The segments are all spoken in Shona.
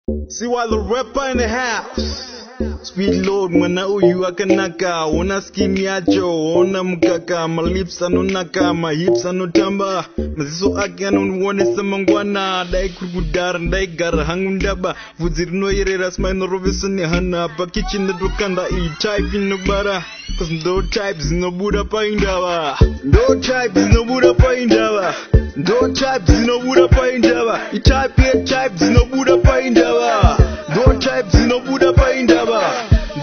See while the rapper in the house. Sweet Lord mwana uyu akanaka. Ona skin yacho, ona mkaka. My lips anonaka, my hips anotamba. Maziso ake anonwonesa mangwana. Dai kurgudar, dai gar hangundaba. Vuzirino yerera smile robisoni hana. Pa kitchen na dukanda I type in no bara. Cause no types no Buddha paindawa. No types no Buddha paindawa. No types no Buddha paindawa. I type here types no Buddha paindawa. No types no Buddha paindawa.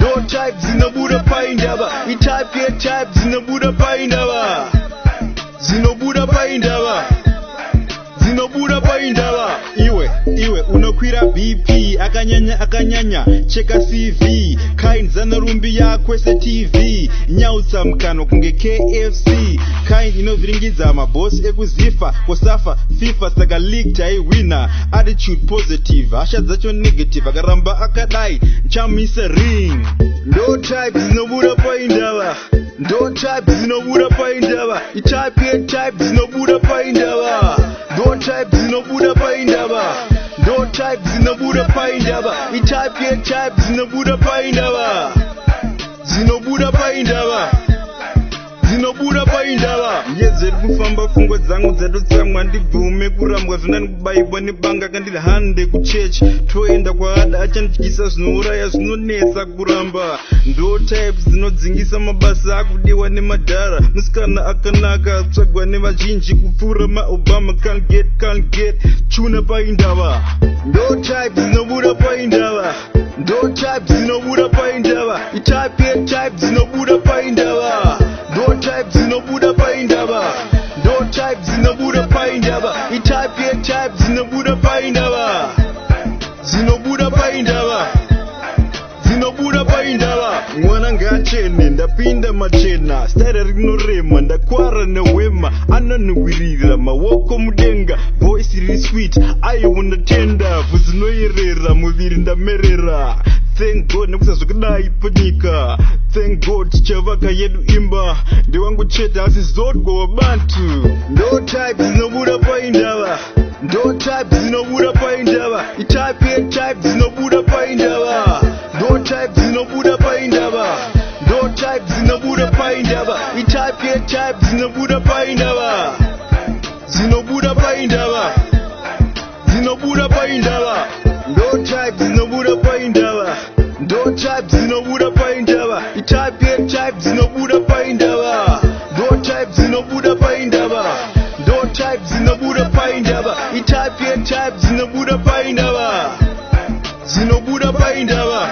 No types no Buddha paindawa. I type here types no Buddha paindawa. Zino Buddha paindawa. Zino Buddha paindawa. Iwe unokwira BP akanyanya cheka CV kind zanarumbi yakwese TV nyausa mkano kunge KFC kind inoviringiza maboss ekuzifa kosafa FIFA saka league tai winner attitude positive asha dzacho negative akaramba akadai chamisa ring no types no Buddha paindawa no types no Buddha paindawa I type here types no Buddha paindawa no types no Buddha paindawa no types no Buddha paindawa I type here types no Buddha paindawa zino Buddha paindawa zino Buddha paindawa yezeri kufamba fungo dzangu dzedu tsamwa ndibvume kurambwa zvinani kubaibwa nebanga kandiri hande kuchechi toenda kwaada achandidyisa zvinouraya zvinonetsa kuramba ndo types dzinodzingisa mabasa akudiwa nemadhara musikana akanaka tsvagwa nevazhinji kupfuura maobama can't get chuna paindawa ndo types no Buddha paindawa ndo types no Buddha paindawa I type here types no Buddha paindawa no types no Buddha paindawa no types no Buddha paindawa I type here types no Buddha paindawa zino Buddha paindawa zino Buddha paindawa mwana ngachene ndapinda machena stare rinorema ndakwara newema anoniwirira mawoko mudenga voice riri sweet ayo unatenda vuzinoyerera muviri ndamerera thank God nekusazokudai panyika thank God chavaka yedu imba ndewangu chete asizodwa wabantu no types no Buddha paindawa no types no Buddha paindawa I type here types no Buddha paindawa no types no Buddha paindawa no types no Buddha paindawa I type here types no Buddha paindawa zino Buddha paindawa zino Buddha paindawa no types no Buddha paindawa no types no Buddha paindawa I type here types no Buddha paindawa no types no Buddha paindawa no types no Buddha paindawa I type here types no Buddha paindawa zino Buddha paindawa